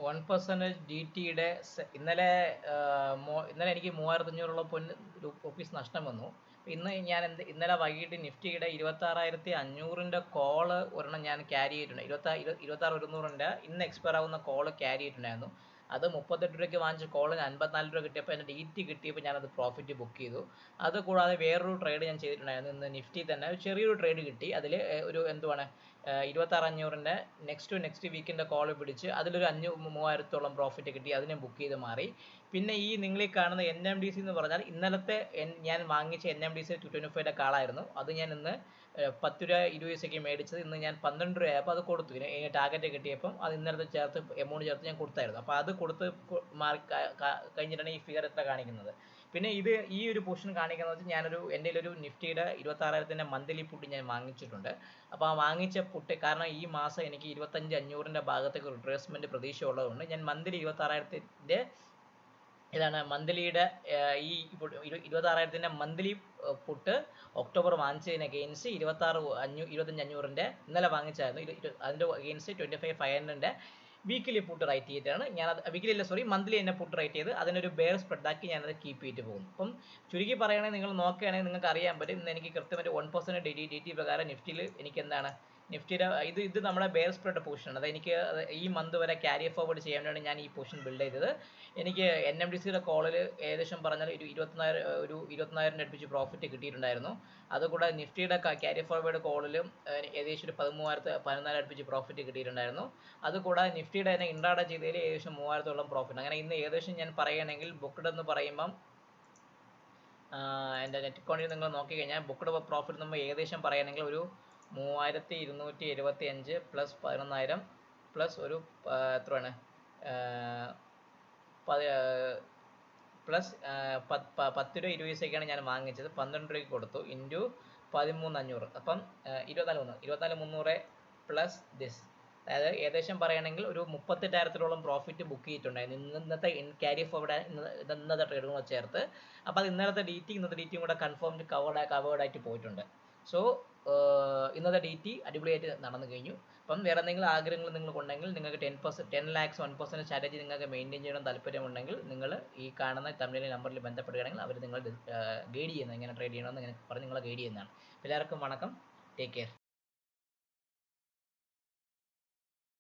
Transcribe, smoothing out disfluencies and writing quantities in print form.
1% D ടിയുടെ ഇന്നലെ ഇന്നലെ എനിക്ക് 3500 റുപ്പീസ് നഷ്ടം വന്നു. ഇന്ന് ഞാൻ ഇന്നലെ വൈകിട്ട് നിഫ്റ്റിയുടെ 26,500ൻ്റെ കോള് ഒരെണ്ണം ഞാൻ ക്യാരി ചെയ്തിട്ടുണ്ട്. 26,100ൻ്റെ ഇന്ന് എക്സ്പയർ ആവുന്ന കോള് ക്യാരി ചെയ്തിട്ടുണ്ടായിരുന്നു. അത് 38 രൂപയ്ക്ക് വാങ്ങിച്ച കോളിന് 54 രൂപ കിട്ടിയപ്പോൾ എൻ്റെ ഡി ടി കിട്ടിയപ്പോൾ ഞാനത് പ്രോഫിറ്റ് ബുക്ക് ചെയ്തു. അത് കൂടാതെ വേറൊരു ട്രേഡ് ഞാൻ ചെയ്തിട്ടുണ്ടായിരുന്നു. ഇന്ന് നിഫ്റ്റി തന്നെ ചെറിയൊരു ട്രേഡ് കിട്ടി. അതിൽ ഒരു 26,500ൻ്റെ നെക്സ്റ്റ് വീക്കിൻ്റെ കോൾ പിടിച്ച് അതിലൊരു 3000ത്തോളം പ്രോഫിറ്റ് കിട്ടി. അതിനെ ബുക്ക് ചെയ്ത് മാറി. പിന്നെ ഈ നിങ്ങളീ കാണുന്ന NMDC എന്ന് പറഞ്ഞാൽ ഇന്നലത്തെ ഞാൻ വാങ്ങിച്ച NMDC 225ൻ്റെ കാളായിരുന്നു. അത് ഞാൻ ഇന്ന് 10 രൂപ 20 പൈസയ്ക്ക് മേടിച്ചത് ഇന്ന് ഞാൻ 12 രൂപയായപ്പോൾ അത് കൊടുത്തു. ടാർഗറ്റ് കിട്ടിയപ്പം അത് ഇന്നലത്തെ എമൗണ്ട് ചേർത്ത് ഞാൻ കൊടുത്തായിരുന്നു. അപ്പോൾ അത് കൊടുത്ത് മാറി കഴിഞ്ഞിട്ടാണ് ഈ ഫിഗർ എത്ര കാണിക്കുന്നത്. പിന്നെ ഈ ഒരു പൊസിഷൻ കാണിക്കുന്നത് വെച്ചാൽ ഞാനൊരു എൻ്റെ ഒരു നിഫ്റ്റിയുടെ 26,000ൻ്റെ മന്ത്ലി പുട്ട് ഞാൻ വാങ്ങിച്ചിട്ടുണ്ട്. അപ്പോൾ ആ വാങ്ങിച്ച പുട്ട് കാരണം ഈ മാസം എനിക്ക് 25,500ൻ്റെ ഭാഗത്തേക്ക് റിട്രേസ്മെൻറ്റ് പ്രതീക്ഷ ഉള്ളതുകൊണ്ട് ഞാൻ മന്ത്ലി 26,000ൻ്റെ ഇതാണ് മന്ത്ലിയുടെ ഈ 26,000ൻ്റെ മന്ത്ലി പുട്ട് ഒക്ടോബർ വാങ്ങിച്ചതിന് അഗെയിൻസ്റ്റ് 25,500ൻ്റെ ഇന്നലെ വാങ്ങിച്ചായിരുന്നു. അതിൻ്റെ അഗെയിൻസ്റ്റ് 25,500ൻ്റെ വീക്കിലി പുട്ട് റൈറ്റ് ചെയ്തിട്ടാണ് ഞാനത് മന്ത്ലി തന്നെ പുട്ട് റൈറ്റ് ചെയ്ത് അതിനൊരു ബെയർ സ്പ്രെഡാക്കി ഞാനത് കീപ്പ് ചെയ്തിട്ട് പോകും. അപ്പം ചുരുക്കി പറയുകയാണെങ്കിൽ നിങ്ങൾ നോക്കുകയാണെങ്കിൽ നിങ്ങൾക്ക് അറിയാൻ പറ്റും ഇന്ന് എനിക്ക് കൃത്യമായിട്ട് 1% ഡി ടി പ്രകാരം നിഫ്റ്റിയിൽ എനിക്ക് എന്താണ് നിഫ്റ്റിയുടെ ഇത് നമ്മുടെ ബെയർ സ്പ്രെഡ് പൊസിഷനാണ്. അത് എനിക്ക് ഈ മന്ത് വരെ ക്യാരി ഫോർവേഡ് ചെയ്യാൻ വേണ്ടിയാണ് ഞാൻ ഈ പൊസിഷൻ ബിൽഡ് ചെയ്തത്. എനിക്ക് NMDCയുടെ കോളിൽ ഏകദേശം പറഞ്ഞാൽ ഒരു 24,000 അടുപ്പിച്ച് പ്രോഫിറ്റ് കിട്ടിയിട്ടുണ്ടായിരുന്നു. അതുകൂടാതെ നിഫ്റ്റിയുടെ ക്യാരി ഫോർവേഡ് കോളിലും ഏകദേശം ഒരു 14,000 അടുപ്പിച്ച് പ്രോഫിറ്റ് കിട്ടിയിട്ടുണ്ടായിരുന്നു. അതുകൂടാതെ നിഫ്റ്റിയുടെ തന്നെ ഇൻട്രാഡേ ചെയ്തതിൽ ഏകദേശം 3000ത്തോളം പ്രോഫിറ്റ്. അങ്ങനെ ഇന്ന് ഏകദേശം ഞാൻ പറയുകയാണെങ്കിൽ ബുക്ക്ഡ് എന്ന് പറയുമ്പം എൻ്റെ നെറ്റ് അക്കൗണ്ടിൽ നിങ്ങൾ നോക്കിക്കഴിഞ്ഞാൽ ബുക്ക്ഡ് പ്രോഫിറ്റ് നമ്മൾ ഏകദേശം പറയുകയാണെങ്കിൽ ഒരു 3,275 പ്ലസ് 11,000 പ്ലസ് ഒരു എത്രയാണ് പ്ലസ് 10 രൂപ 20 പൈസയ്ക്കാണ് ഞാൻ വാങ്ങിച്ചത്. 12 രൂപയ്ക്ക് കൊടുത്തു ഇൻറ്റു 13,500 അപ്പം 24,300 പ്ലസ് ദിസ്, അതായത് ഏകദേശം പറയുകയാണെങ്കിൽ ഒരു 38,000ത്തോളം പ്രോഫിറ്റ് ബുക്ക് ചെയ്തിട്ടുണ്ടായിരുന്നു ഇന്നത്തെ ക്യാരി ഫോർവേഡ് ഇന്നത്തെ ട്രേഡുകൾ ചേർത്ത്. അപ്പോൾ അത് ഇന്നത്തെ ഡി ടിയും കൂടെ കൺഫേംഡ് കവേർഡായിട്ട് പോയിട്ടുണ്ട്. സോ ഇന്നത്തെ ഡി ടി അടിപൊളിയായിട്ട് നടന്നു കഴിഞ്ഞു. അപ്പം വേറെ എന്തെങ്കിലും ആഗ്രഹങ്ങൾ നിങ്ങൾക്കുണ്ടെങ്കിൽ നിങ്ങൾക്ക് 10 lakhs 1% സ്ട്രാറ്റജി നിങ്ങൾക്ക് മെയിൻറ്റെയിൻ ചെയ്യണം താല്പര്യമുണ്ടെങ്കിൽ നിങ്ങൾ ഈ കാണുന്ന തമിഴിലെ നമ്പറിൽ ബന്ധപ്പെടുകയാണെങ്കിൽ അവർ നിങ്ങൾ ഗൈഡ് ചെയ്യുന്നത് എങ്ങനെ ട്രേഡ് ചെയ്യണമെന്ന് ഇങ്ങനെ പറഞ്ഞ് നിങ്ങളെ ഗൈഡ് ചെയ്യുന്നതാണ്. എല്ലാവർക്കും വണക്കം. Take care.